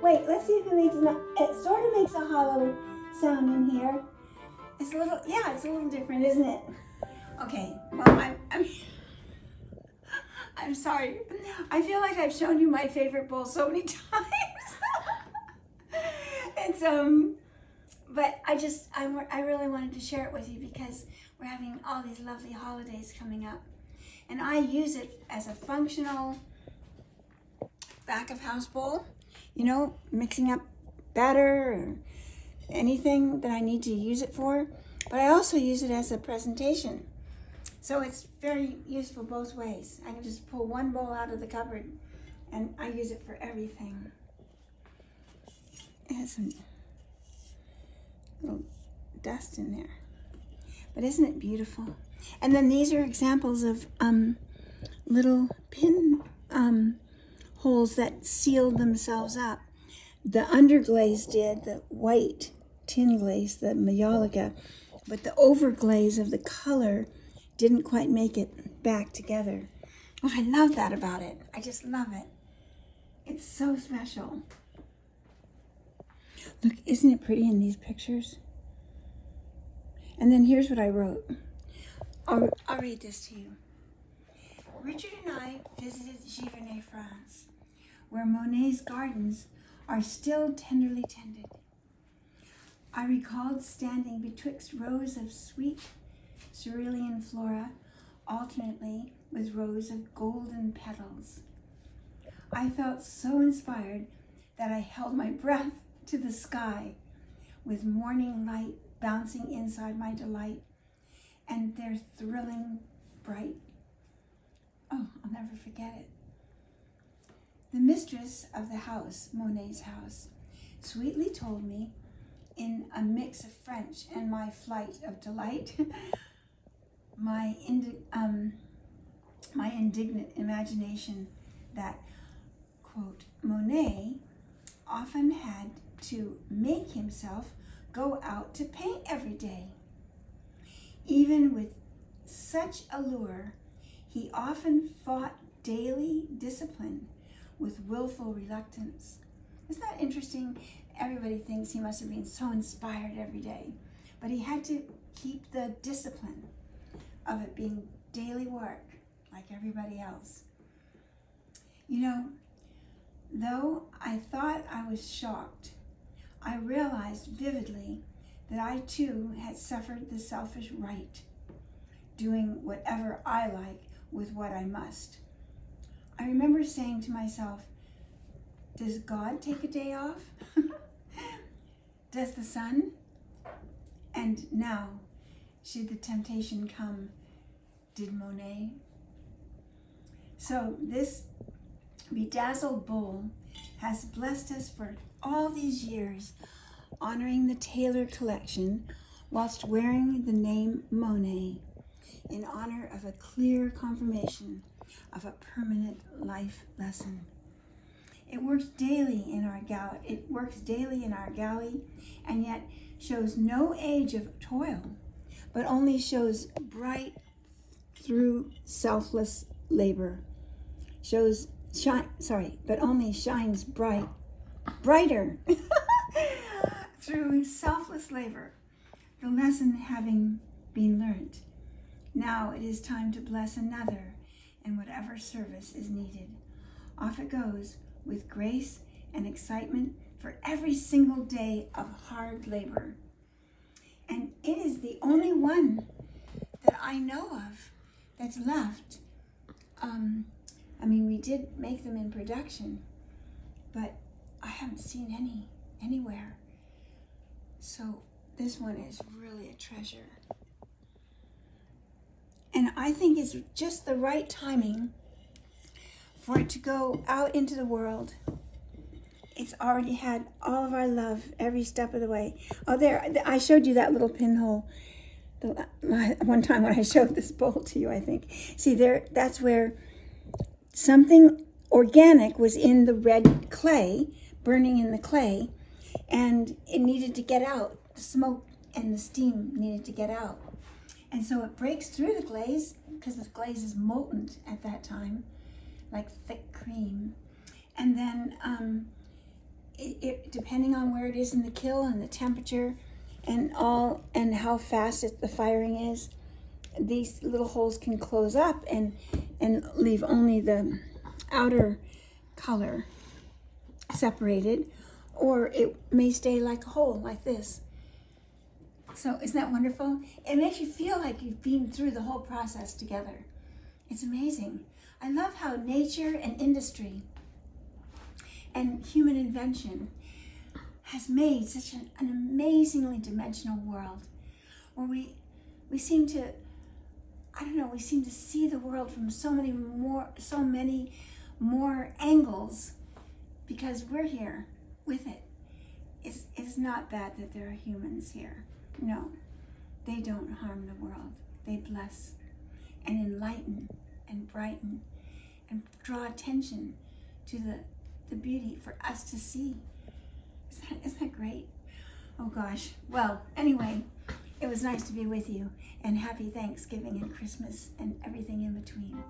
Wait, let's see if it makes it sort of makes a hollow sound in here. It's a little, yeah, it's a little different, isn't it? Okay, well, I'm sorry. I feel like I've shown you my favorite bowl so many times. It's, but I really wanted to share it with you because we're having all these lovely holidays coming up. And I use it as a functional back of house bowl, you know, mixing up batter or anything that I need to use it for. But I also use it as a presentation. So it's very useful both ways. I can just pull one bowl out of the cupboard and I use it for everything. It has some little dust in there. But isn't it beautiful? And then these are examples of little pin holes that sealed themselves up. The underglaze did, the white tin glaze, the Majolica, but the overglaze of the color didn't quite make it back together. Oh, I love that about it. I just love it. It's so special. Look, isn't it pretty in these pictures? And then here's what I wrote. I'll read this to you. Richard and I visited Giverny, France, where Monet's gardens are still tenderly tended. I recalled standing betwixt rows of sweet cerulean flora, alternately with rows of golden petals. I felt so inspired that I held my breath to the sky, with morning light bouncing inside my delight, and their thrilling bright. Oh, I'll never forget it. The mistress of the house, Monet's house, sweetly told me, in a mix of French and my flight of delight, my indignant imagination, that, quote, Monet often had to make himself go out to paint every day. Even with such allure, he often fought daily discipline with willful reluctance. Isn't that interesting? Everybody thinks he must have been so inspired every day, but he had to keep the discipline of it being daily work like everybody else. You know, though I thought I was shocked, I realized vividly that I too had suffered the selfish right, doing whatever I like with what I must. I remember saying to myself, does God take a day off? Does the sun? And now, should the temptation come, did Monet? So this bedazzled bowl has blessed us for all these years, honoring the Taylor collection whilst wearing the name Monet in honor of a clear confirmation of a permanent life lesson. It works daily in our galley, and yet shows no age of toil, but only shows bright through selfless labor. But only shines brighter through selfless labor. The lesson having been learnt, now it is time to bless another in whatever service is needed. Off it goes with grace and excitement for every single day of hard labor. And it is the only one that I know of that's left. We did make them in production, but I haven't seen any anywhere. So this one is really a treasure. And I think it's just the right timing for it to go out into the world. It's already had all of our love every step of the way. Oh, there, I showed you that little pinhole one time when I showed this bowl to you, I think. See there, that's where something organic was in the red clay, burning in the clay, and it needed to get out. The smoke and the steam needed to get out. And so it breaks through the glaze, because the glaze is molten at that time, like thick cream. And then depending on where it is in the kill and the temperature and how fast the firing is, these little holes can close up and leave only the outer color separated, or it may stay like a hole like this. So isn't that wonderful? It makes you feel like you've been through the whole process together. It's amazing. I love how nature and industry and human invention has made such an amazingly dimensional world where we seem to, I don't know, we seem to see the world from so many more angles because we're here with it. It's not bad that there are humans here. No, they don't harm the world. They bless and enlighten and brighten and draw attention to the beauty for us to see. Isn't that great? Oh gosh. Well, anyway, it was nice to be with you, and happy Thanksgiving and Christmas and everything in between.